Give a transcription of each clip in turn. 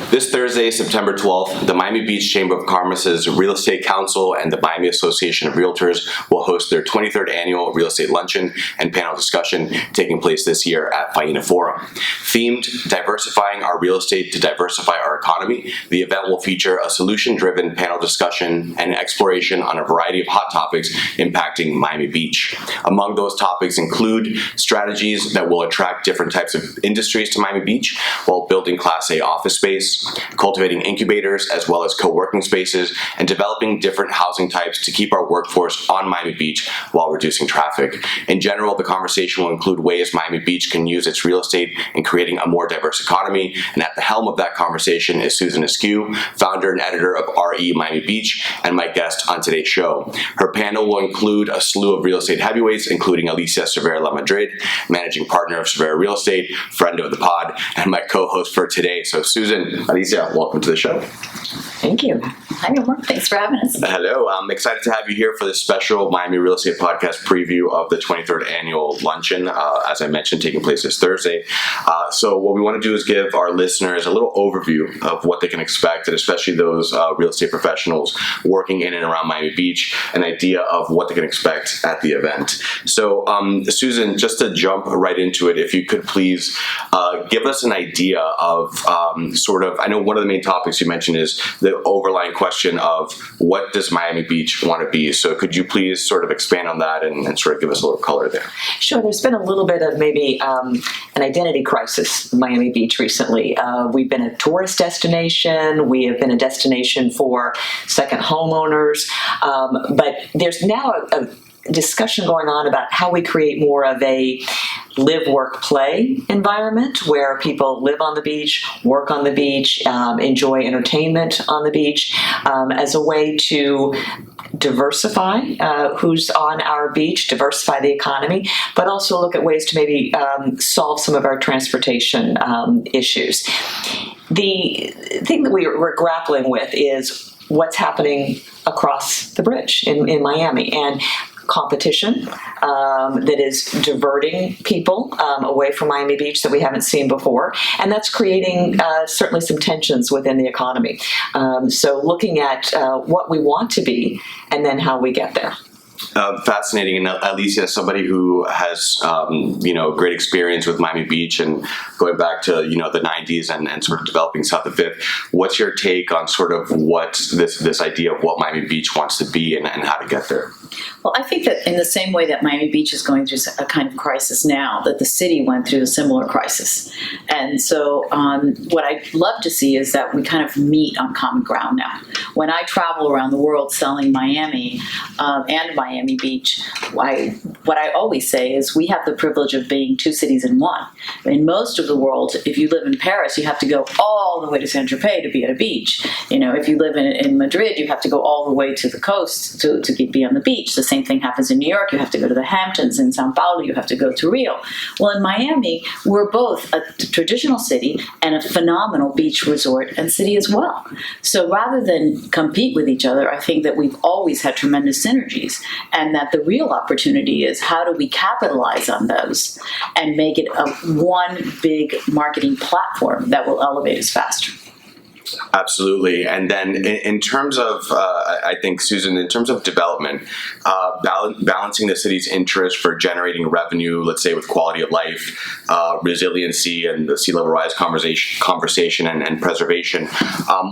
This Thursday, September 12th, the Miami Beach Chamber of Commerce's Real Estate Council and the Miami Association of Realtors will host their 23rd annual Real Estate Luncheon and panel discussion taking place this year at Faena Forum. Themed Diversifying Our Real Estate to Diversify Our Economy, the event will feature a solution-driven panel discussion and exploration on a variety of hot topics impacting Miami Beach. Among those topics include strategies that will attract different types of industries to Miami Beach while building Class A office space, cultivating incubators as well as co-working spaces, and developing different housing types to keep our workforce on Miami Beach while reducing traffic. In general, the conversation will include ways Miami Beach can use its real estate in creating a more diverse economy, and at the helm of that conversation is Susan Askew, founder and editor of RE Miami Beach, and my guest on today's show. Her panel will include a slew of real estate heavyweights, including Alicia Cervera Lamadrid, managing partner of Cervera Real Estate, friend of the pod, and my co-host for today. So Susan, Alicia, welcome to the show. Thank you. Hi, Omar. Thanks for having us. Hello. I'm excited to have you here for this special Miami Real Estate Podcast preview of the 23rd Annual Luncheon, as I mentioned, taking place this Thursday. So what we want to do is give our listeners a little overview of what they can expect, and especially those real estate professionals working in and around Miami Beach, an idea of what they can expect at the event. So, Susan, just to jump right into it, if you could please give us an idea of I know one of the main topics you mentioned is the overlying question of what does Miami Beach want to be? So could you please sort of expand on that and sort of give us a little color there? Sure. There's been a little bit of maybe an identity crisis in Miami Beach recently. We've been a tourist destination. We have been a destination for second homeowners. But there's now a discussion going on about how we create more of a live, work, play environment where people live on the beach, work on the beach, enjoy entertainment on the beach, as a way to diversify who's on our beach, diversify the economy, but also look at ways to maybe solve some of our transportation issues. The thing that we're grappling with is what's happening across the bridge in Miami, and competition that is diverting people away from Miami Beach that we haven't seen before, and that's creating certainly some tensions within the economy. So looking at what we want to be and then how we get there. Fascinating. And Alicia, somebody who has, great experience with Miami Beach and going back to, the 90s and sort of developing South of Fifth, what's your take on sort of what this idea of what Miami Beach wants to be and how to get there? Well, I think that in the same way that Miami Beach is going through a kind of crisis now, that the city went through a similar crisis. And so what I'd love to see is that we kind of meet on common ground now. When I travel around the world selling Miami and Miami Beach, what I always say is we have the privilege of being two cities in one. In most of the world, if you live in Paris, you have to go all the way to Saint-Tropez to be at a beach. If you live in Madrid, you have to go all the way to the coast to be on the beach. The same thing happens in New York. You have to go to the Hamptons. In Sao Paulo, you have to go to Rio. Well, in Miami, we're both a traditional city and a phenomenal beach resort and city as well. So rather than compete with each other, I think that we've always had tremendous synergies, and that the real opportunity is how do we capitalize on those and make it one big marketing platform that will elevate us faster. Absolutely. And then in terms of, I think, Susan, in terms of development, balancing the city's interest for generating revenue, let's say with quality of life, resiliency, and the sea level rise conversation and preservation,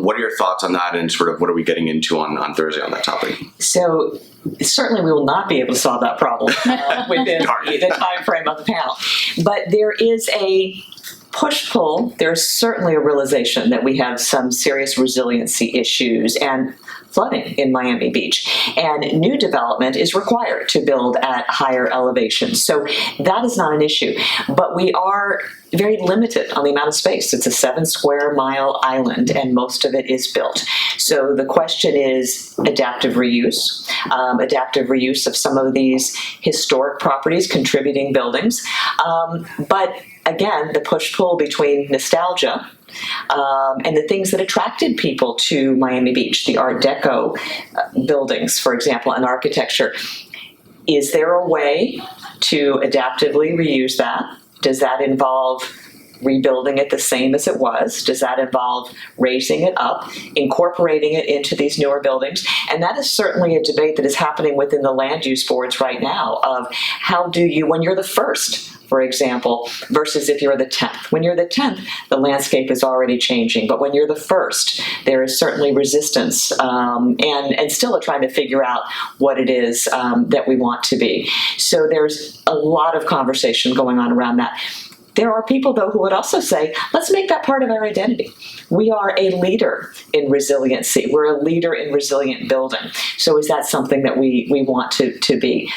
what are your thoughts on that, and sort of what are we getting into on Thursday on that topic? So certainly we will not be able to solve that problem within the time frame of the panel. But there is a push-pull. There's certainly a realization that we have some serious resiliency issues and flooding in Miami Beach, and new development is required to build at higher elevations. So that is not an issue, but we are very limited on the amount of space. It's a 7 square mile island, and most of it is built. So the question is adaptive reuse of some of these historic properties, contributing buildings, but again, the push-pull between nostalgia and the things that attracted people to Miami Beach, the Art Deco buildings, for example, and architecture. Is there a way to adaptively reuse that? Does that involve rebuilding it the same as it was? Does that involve raising it up, incorporating it into these newer buildings? And that is certainly a debate that is happening within the land use boards right now of how do you, when you're the first, for example, versus if you're the 10th. When you're the 10th, the landscape is already changing, but when you're the first, there is certainly resistance and still trying to figure out what it is that we want to be. So there's a lot of conversation going on around that. There are people, though, who would also say, let's make that part of our identity. We are a leader in resiliency. We're a leader in resilient building. So is that something that we want to be?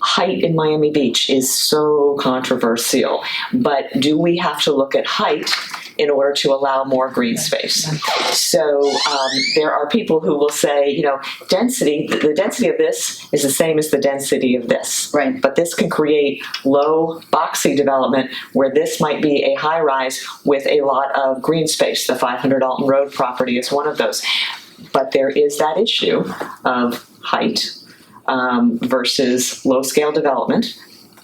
Height in Miami Beach is so controversial, but do we have to look at height in order to allow more green space? So there are people who will say, density, the density of this is the same as the density of this. Right. But this can create low boxy development where this might be a high rise with a lot of green space. The 500 Alton Road property is one of those. But there is that issue of height versus low-scale development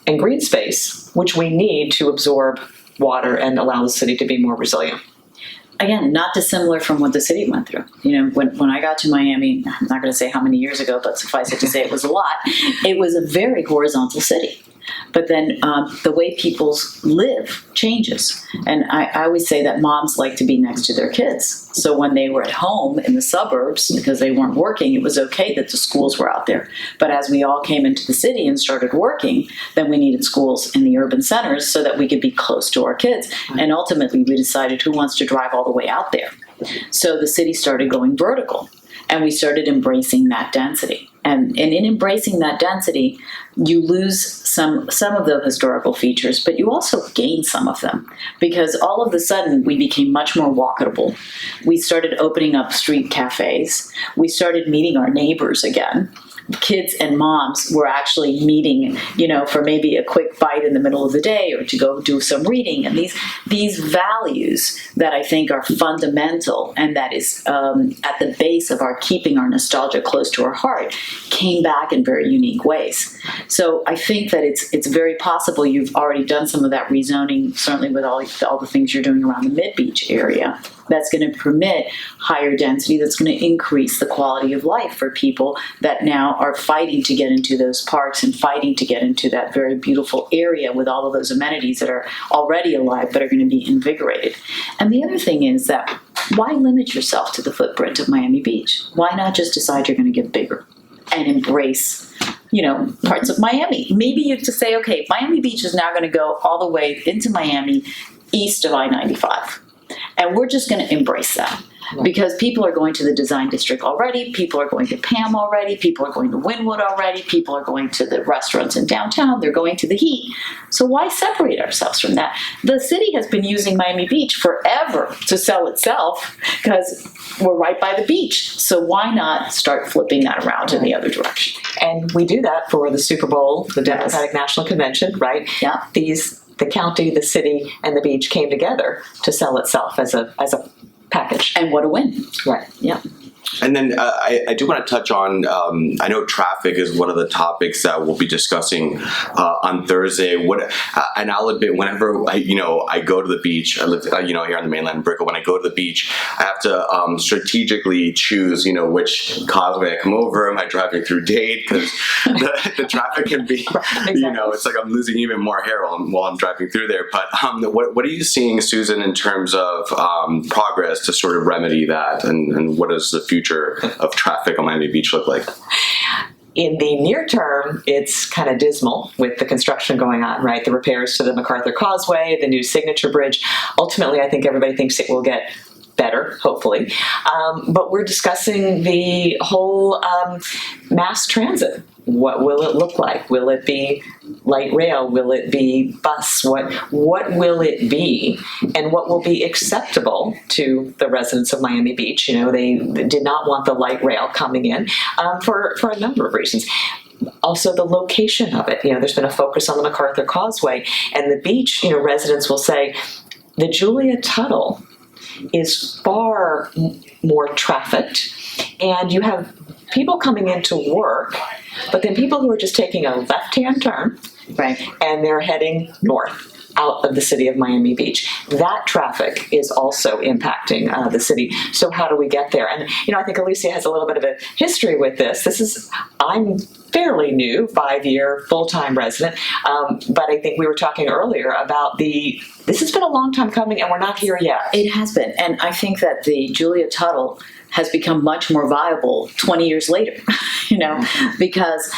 and green space, which we need to absorb water and allow the city to be more resilient. Again, not dissimilar from what the city went through. When I got to Miami, I'm not going to say how many years ago, but suffice it to say it was a lot. It was a very horizontal city. But then the way people live changes. And I always say that moms like to be next to their kids. So when they were at home in the suburbs, because they weren't working, it was okay that the schools were out there. But as we all came into the city and started working, then we needed schools in the urban centers so that we could be close to our kids. And ultimately, we decided who wants to drive all the way out there. So the city started going vertical. And we started embracing that density. And in embracing that density, you lose some of the historical features, but you also gain some of them. Because all of a sudden, we became much more walkable. We started opening up street cafes. We started meeting our neighbors again. Kids and moms were actually meeting, for maybe a quick bite in the middle of the day or to go do some reading. And these values that I think are fundamental and that is at the base of our keeping our nostalgia close to our heart came back in very unique ways. So I think that it's very possible you've already done some of that rezoning, certainly with all the things you're doing around the Mid-Beach area. That's going to permit higher density, that's going to increase the quality of life for people that now are fighting to get into those parks and fighting to get into that very beautiful area with all of those amenities that are already alive but are going to be invigorated. And the other thing is that why limit yourself to the footprint of Miami Beach? Why not just decide you're going to get bigger and embrace parts of Miami? Maybe you just say, okay, Miami Beach is now going to go all the way into Miami east of I-95. And we're just going to embrace that because people are going to the design district already. People are going to Pam already. People are going to Wynwood already. People are going to the restaurants in downtown. They're going to the Heat. So why separate ourselves from that? The city has been using Miami Beach forever to sell itself because we're right by the beach. So why not start flipping that around in the other direction? And we do that for the Super Bowl, the Democratic National Convention, right? Yeah. The county, the city, and the beach came together to sell itself as a package. And what a win. Right. Yeah. And then I do want to touch on, I know traffic is one of the topics that we'll be discussing on Thursday. And I'll admit, whenever I go to the beach, I live here on the mainland in Brickell. When I go to the beach, I have to strategically choose which causeway I come over. Am I driving through Dade? Because the traffic can be, Exactly. It's like I'm losing even more hair while I'm driving through there. But what are you seeing, Susan, in terms of progress to sort of remedy that, and what is the future of traffic on Miami Beach look like? In the near term, it's kind of dismal with the construction going on, right? The repairs to the MacArthur Causeway, the new Signature Bridge. Ultimately, I think everybody thinks it will get better, hopefully. But we're discussing the whole mass transit. What will it look like? Will it be light rail? Will it be bus? What will it be? And what will be acceptable to the residents of Miami Beach? They did not want the light rail coming in for a number of reasons. Also, the location of it. There's been a focus on the MacArthur Causeway, and the beach. Residents will say the Julia Tuttle is far more trafficked, and you have people coming into work, but then people who are just taking a left-hand turn, Right. and they're heading north. out of the city of Miami Beach. That traffic is also impacting the city. So how do we get there? And, I think Alicia has a little bit of a history with this. I'm fairly new, 5-year full-time resident, but I think we were talking earlier about this has been a long time coming and we're not here yet. It has been, and I think that the Julia Tuttle has become much more viable 20 years later, because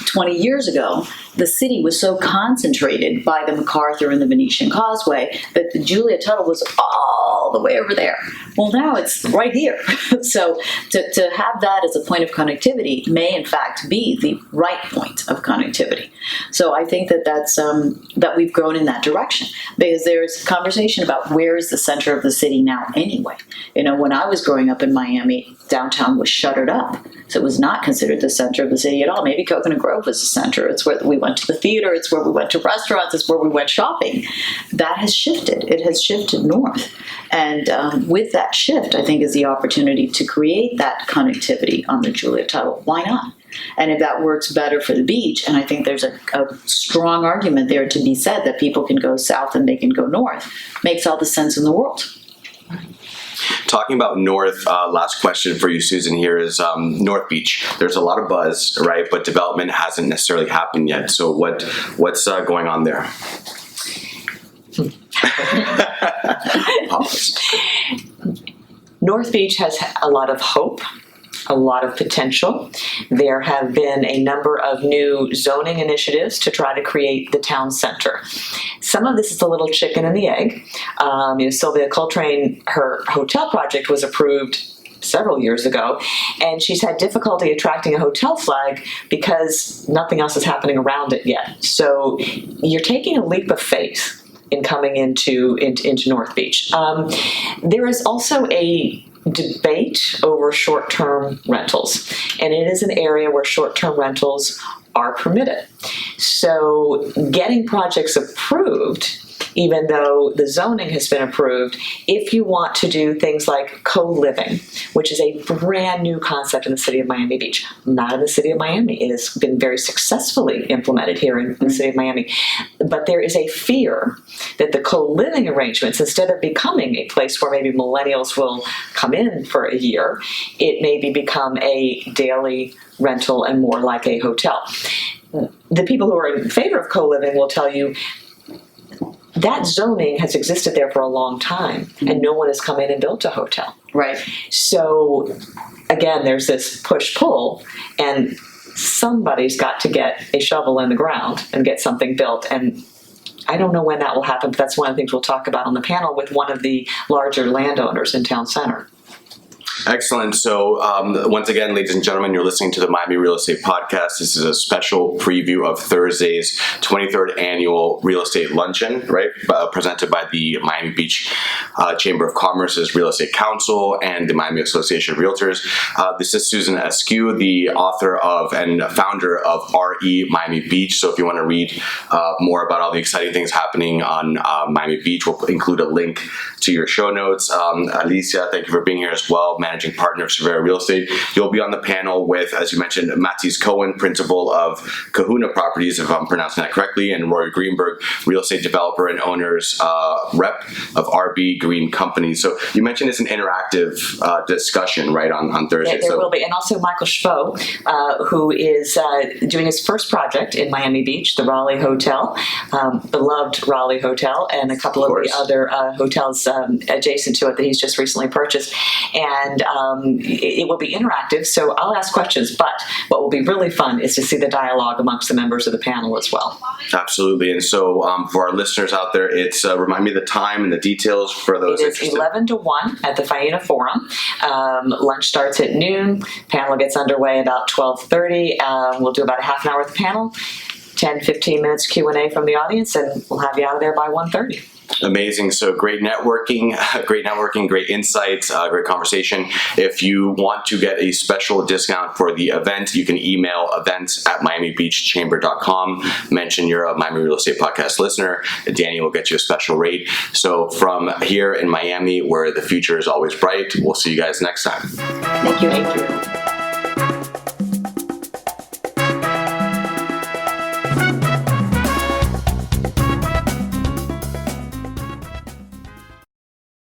20 years ago, the city was so concentrated by the MacArthur and the Venetian Causeway that the Julia Tuttle was all the way over there. Well, now it's right here. So to have that as a point of connectivity may in fact be the right point of connectivity. So I think that we've grown in that direction, because there's conversation about where is the center of the city now anyway. When I was growing up in Miami, downtown was shuttered up. So it was not considered the center of the city at all. Maybe Coconut Grove was the center. It's where we went to the theater. It's where we went to restaurants. It's where we went shopping. That has shifted. It has shifted north. And with that shift, I think, is the opportunity to create that connectivity on the Julia Tuttle. Why not? And if that works better for the beach, and I think there's a strong argument there to be said that people can go south and they can go north, makes all the sense in the world. Talking about North, last question for you, Susan, here is North Beach. There's a lot of buzz, right? But development hasn't necessarily happened yet. So what's going on there? Pause. North Beach has a lot of hope, a lot of potential. There have been a number of new zoning initiatives to try to create the town center. Some of this is a little chicken and the egg. Sylvia Coltrane, her hotel project was approved several years ago, and she's had difficulty attracting a hotel flag because nothing else is happening around it yet. So you're taking a leap of faith in coming into North Beach. There is also a debate over short-term rentals, and it is an area where short-term rentals are permitted. So getting projects approved, even though the zoning has been approved, if you want to do things like co-living, which is a brand new concept in the city of Miami Beach, not in the city of Miami. It has been very successfully implemented here in the city of Miami. But there is a fear that the co-living arrangements, instead of becoming a place where maybe millennials will come in for a year, it maybe become a daily rental and more like a hotel. The people who are in favor of co-living will tell you that zoning has existed there for a long time, and no one has come in and built a hotel. Right. So, again, there's this push-pull, and somebody's got to get a shovel in the ground and get something built. And I don't know when that will happen, but that's one of the things we'll talk about on the panel with one of the larger landowners in town center. Excellent. So once again, ladies and gentlemen, you're listening to the Miami Real Estate Podcast. This is a special preview of Thursday's 23rd Annual Real Estate Luncheon, right? Presented by the Miami Beach Chamber of Commerce's Real Estate Council and the Miami Association of Realtors. This is Susan Askew, the author of and founder of RE Miami Beach. So if you want to read more about all the exciting things happening on Miami Beach, we'll include a link to your show notes. Alicia, thank you for being here as well, managing partner of Cervera Real Estate. You'll be on the panel with, as you mentioned, Matisse Cohen, principal of Kahuna Properties, if I'm pronouncing that correctly, and Rory Greenberg, real estate developer and owner's rep of RB Green Company. So you mentioned it's an interactive discussion, right, on Thursday. Yeah, there will be. And also Michael Schvo, who is doing his first project in Miami Beach, the Raleigh Hotel, beloved Raleigh Hotel, and a couple of the other hotels adjacent to it that he's just recently purchased. And it will be interactive, so I'll ask questions, but what will be really fun is to see the dialogue amongst the members of the panel as well. Absolutely. And so for our listeners out there, it's remind me the time and the details for those interested. It is 11 to 1 at the Faena Forum. Lunch starts at noon. Panel gets underway about 12:30. We'll do about a half an hour with the panel, 10-15 minutes Q&A from the audience, and we'll have you out of there by 1:30. Amazing. So great networking, great insights, great conversation. If you want to get a special discount for the event, you can email events@miamibeachchamber.com. Mention you're a Miami Real Estate Podcast listener. Danny will get you a special rate. So from here in Miami, where the future is always bright, we'll see you guys next time. Thank you.